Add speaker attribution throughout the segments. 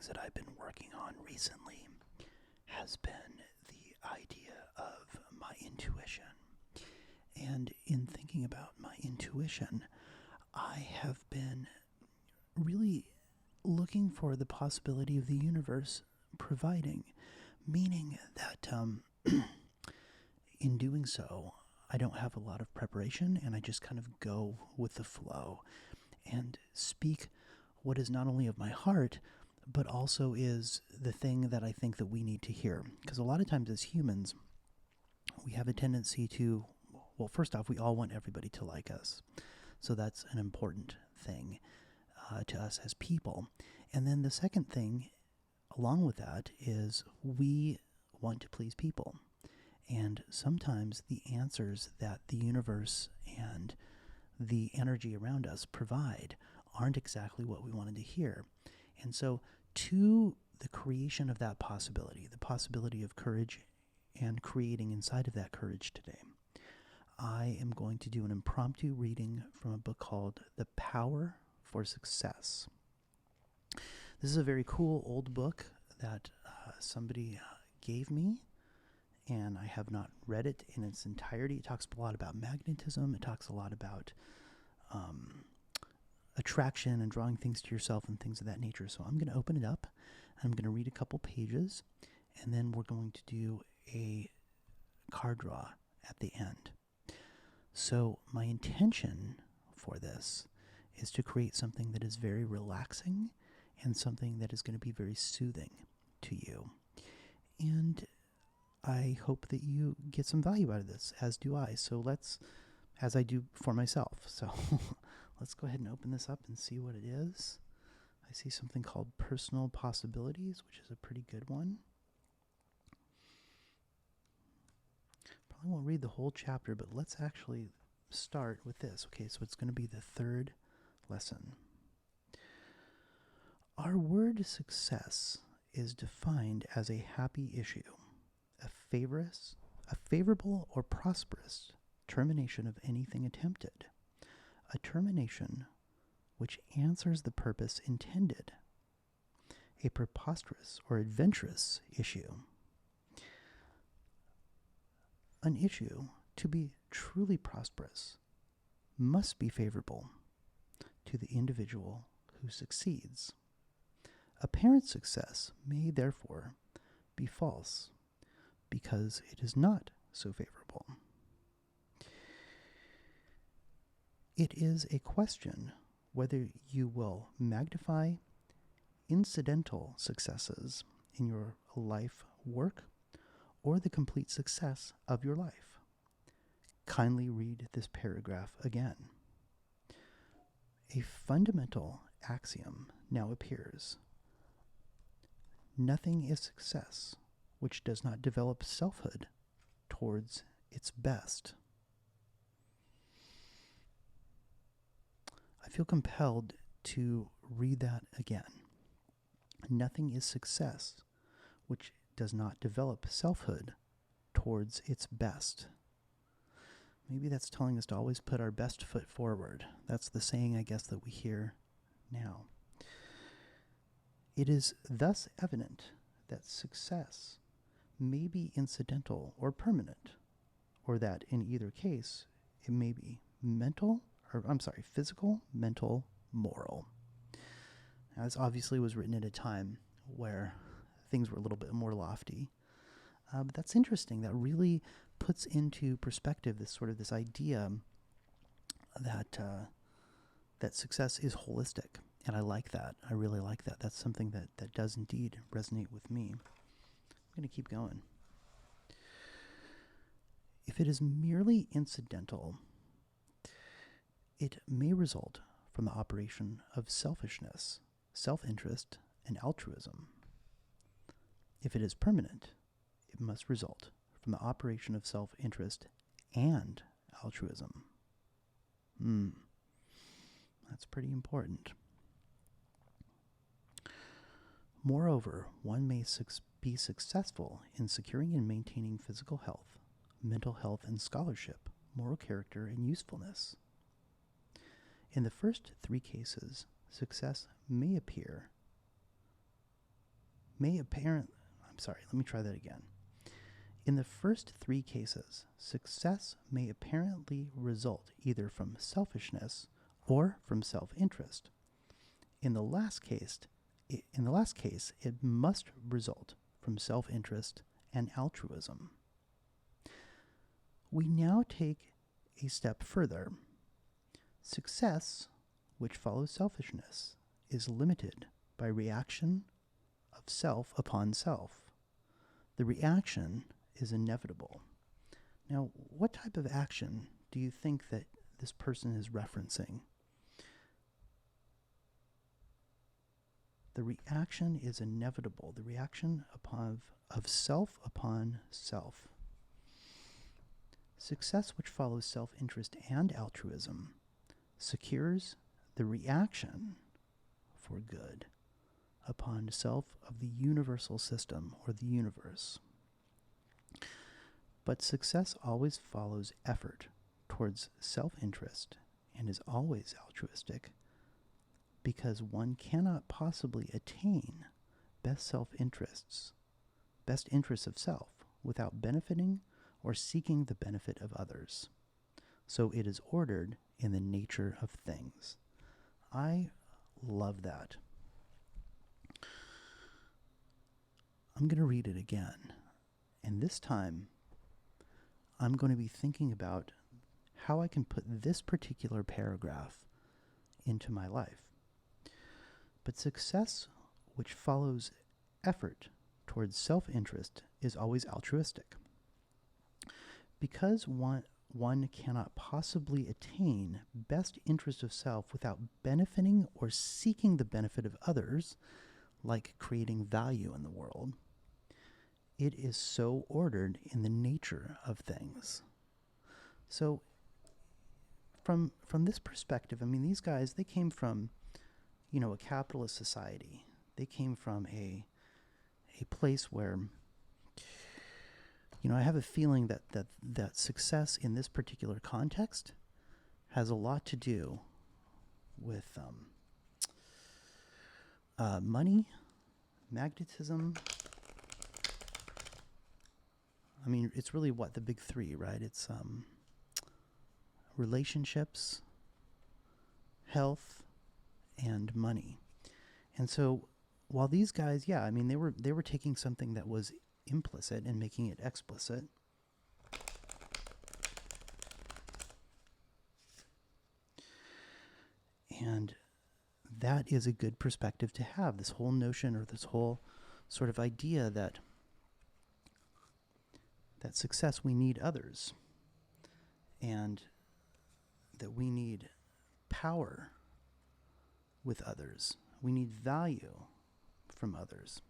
Speaker 1: things that I've been working on recently has been the idea of my intuition. And in thinking about my intuition, I have been really looking for the possibility of the universe providing, meaning that in doing so, I don't have a lot of preparation and I just kind of go with the flow and speak what is not only of my heart, but also is the thing that I think that we need to hear. Because a lot of times as humans, we have a tendency to, well, first off, we all want everybody to like us. So that's an important thing to us as people. And then the second thing along with that is we want to please people. And sometimes the answers that the universe and the energy around us provide aren't exactly what we wanted to hear. And so to the creation of that possibility, the possibility of courage and creating inside of that courage today, I am going to do an impromptu reading from a book called The Power for Success. This is a very cool old book that somebody gave me, and I have not read it in its entirety. It talks a lot about magnetism. It talks a lot about attraction and drawing things to yourself and things of that nature. So I'm going to open it up, and I'm going to read a couple pages, and then we're going to do a card draw at the end. So my intention for this is to create something that is very relaxing and something that is going to be very soothing to you. And I hope that you get some value out of this, as do I. So as I do for myself. So let's go ahead and open this up and see what it is. I see something called Personal Possibilities, which is a pretty good one. Probably won't read the whole chapter, but let's actually start with this. Okay, so it's going to be the third lesson. Our word success is defined as a happy issue, a favorable or prosperous termination of anything attempted, a termination which answers the purpose intended, a preposterous or adventurous issue. An issue, to be truly prosperous, must be favorable to the individual who succeeds. Apparent success may therefore be false because it is not so favorable. It is a question whether you will magnify incidental successes in your life work or the complete success of your life. Kindly read this paragraph again. A fundamental axiom now appears. Nothing is success which does not develop selfhood towards its best. I feel compelled to read that again. Nothing is success which does not develop selfhood towards its best. Maybe that's telling us to always put our best foot forward. That's the saying, I guess, that we hear now. It is thus evident that success may be incidental or permanent, or that in either case it may be physical, mental, moral. Now, this obviously was written at a time where things were a little bit more lofty. But that's interesting. That really puts into perspective this idea that that success is holistic. And I like that. I really like that. That's something that does indeed resonate with me. I'm going to keep going. If it is merely incidental, it may result from the operation of selfishness, self-interest, and altruism. If it is permanent, it must result from the operation of self-interest and altruism. That's pretty important. Moreover, one may be successful in securing and maintaining physical health, mental health and scholarship, moral character, and usefulness. In the first three cases, success may appear may apparent. I'm sorry, let me try that again. In the first three cases, success may apparently result either from selfishness or from self-interest. In the last case, it must result from self-interest and altruism. We now take a step further. Success, which follows selfishness, is limited by reaction of self upon self. The reaction is inevitable. Now, what type of action do you think that this person is referencing? The reaction is inevitable. The reaction of self upon self. Success, which follows self-interest and altruism, secures the reaction for good upon self of the universal system or the universe. But success always follows effort towards self-interest and is always altruistic, because one cannot possibly attain best interests of self without benefiting or seeking the benefit of others. So it is ordered in the nature of things. I love that. I'm going to read it again, and this time I'm going to be thinking about how I can put this particular paragraph into my life. But success, which follows effort towards self-interest, is always altruistic. Because one cannot possibly attain best interest of self without benefiting or seeking the benefit of others, like creating value in the world, it is so ordered in the nature of things. So from this perspective, I mean, these guys, they came from, a capitalist society. They came from a place where, I have a feeling that success in this particular context has a lot to do with money, magnetism. I mean, it's really the big three, right? It's relationships, health, and money. And so while these guys, they were taking something that was implicit and making it explicit. And that is a good perspective to have, this whole notion or this whole sort of idea that success, we need others, and that we need power with others. We need value from others.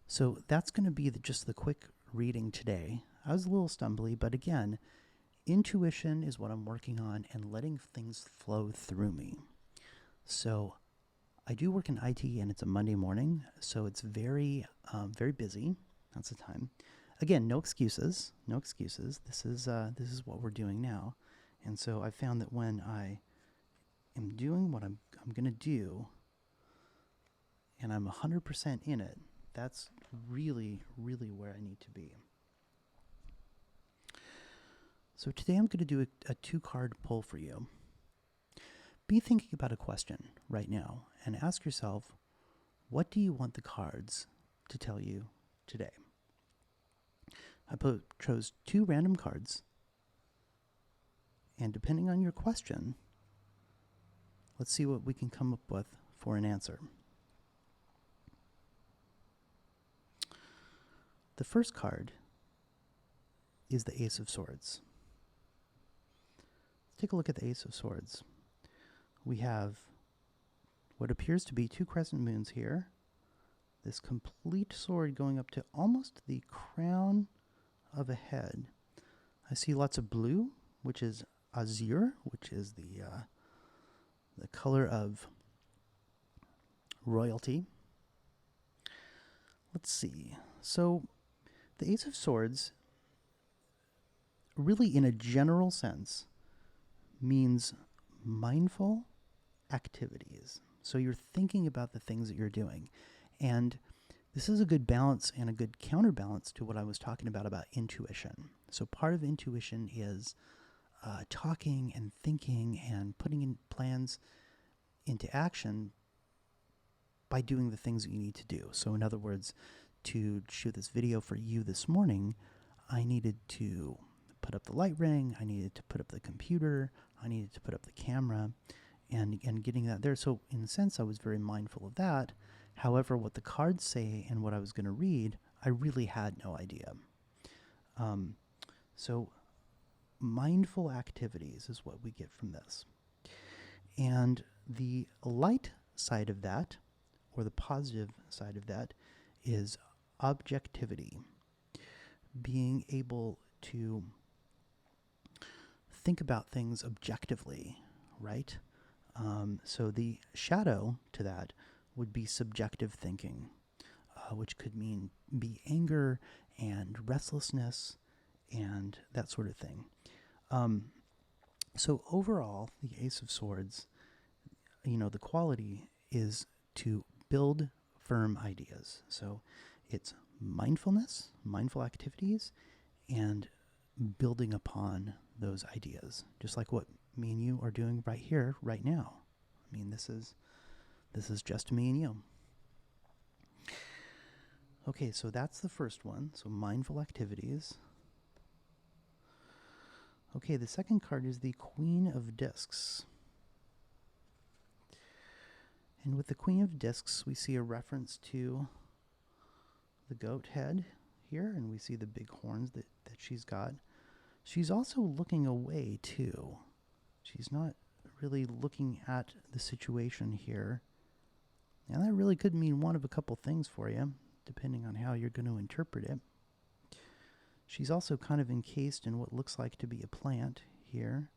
Speaker 1: So that's going to be just the quick reading today. I was a little stumbly, but again, intuition is what I'm working on and letting things flow through me. So I do work in IT, and it's a Monday morning, so it's very, very busy. That's the time. Again, no excuses. No excuses. This is what we're doing now, and so I found that when I am doing what I'm going to do, and I'm 100% in it, that's really, really where I need to be. So today I'm going to do a 2-card pull for you. Be thinking about a question right now and ask yourself, what do you want the cards to tell you today? I chose 2 random cards, and depending on your question, let's see what we can come up with for an answer. The first card is the Ace of Swords. Let's take a look at the Ace of Swords. We have what appears to be 2 crescent moons here, this complete sword going up to almost the crown of a head. I see lots of blue, which is azure, which is the color of royalty. Let's see. So the Ace of Swords, really in a general sense, means mindful activities. So you're thinking about the things that you're doing. And this is a good balance and a good counterbalance to what I was talking about intuition. So part of intuition is talking and thinking and putting in plans into action by doing the things that you need to do. So in other words, to shoot this video for you this morning, I needed to put up the light ring, I needed to put up the computer, I needed to put up the camera, and getting that there. So in a sense, I was very mindful of that. However, what the cards say and what I was going to read, I really had no idea. So mindful activities is what we get from this. And the light side of that, or the positive side of that, is objectivity. Being able to think about things objectively, right? So the shadow to that would be subjective thinking, which could mean be anger and restlessness and that sort of thing. So overall, the Ace of Swords, the quality is to build firm ideas. So it's mindfulness, mindful activities, and building upon those ideas, just like what me and you are doing right here, right now. I mean, this is just me and you. Okay, so that's the first one. So mindful activities. Okay, the second card is the Queen of Discs. And with the Queen of Discs, we see a reference to the goat head here, and we see the big horns that she's got. She's also looking away, too. She's not really looking at the situation here. And that really could mean one of a couple things for you, depending on how you're going to interpret it. She's also kind of encased in what looks like to be a plant here.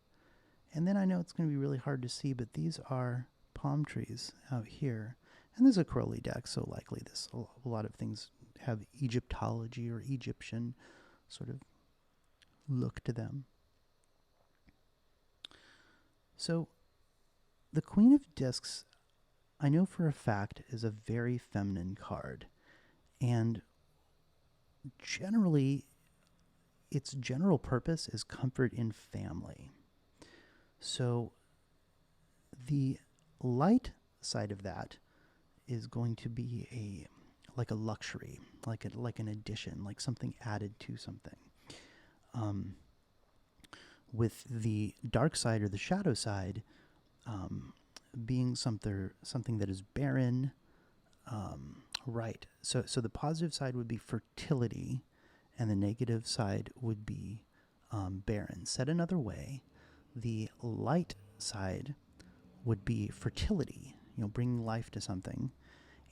Speaker 1: And then I know it's going to be really hard to see, but these are palm trees out here. And there's a Crowley deck, so likely a lot of things have Egyptology or Egyptian sort of look to them. So the Queen of Discs, I know for a fact, is a very feminine card. And generally, its general purpose is comfort in family. So the light side of that is going to be like a luxury, like an addition, like something added to something. With the dark side or the shadow side being something that is barren, right? So the positive side would be fertility, and the negative side would be barren. Said another way, the light side would be fertility, bringing life to something,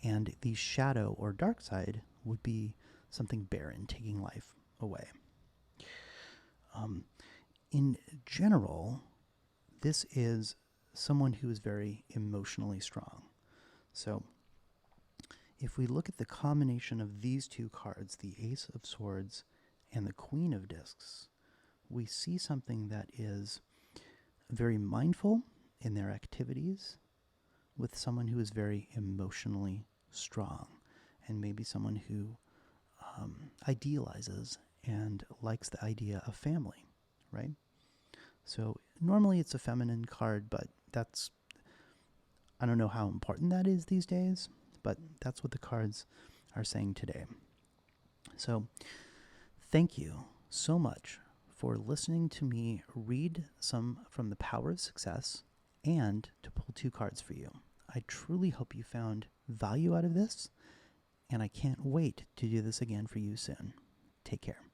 Speaker 1: and the shadow or dark side would be something barren, taking life away. In general, this is someone who is very emotionally strong. So if we look at the combination of these two cards, the Ace of Swords and the Queen of Discs, we see something that is very mindful in their activities with someone who is very emotionally strong, and maybe someone who idealizes and likes the idea of family, right? So normally it's a feminine card, but I don't know how important that is these days, but that's what the cards are saying today. So thank you so much for listening to me read some from The Power of Success and to pull two cards for you. I truly hope you found value out of this, and I can't wait to do this again for you soon. Take care.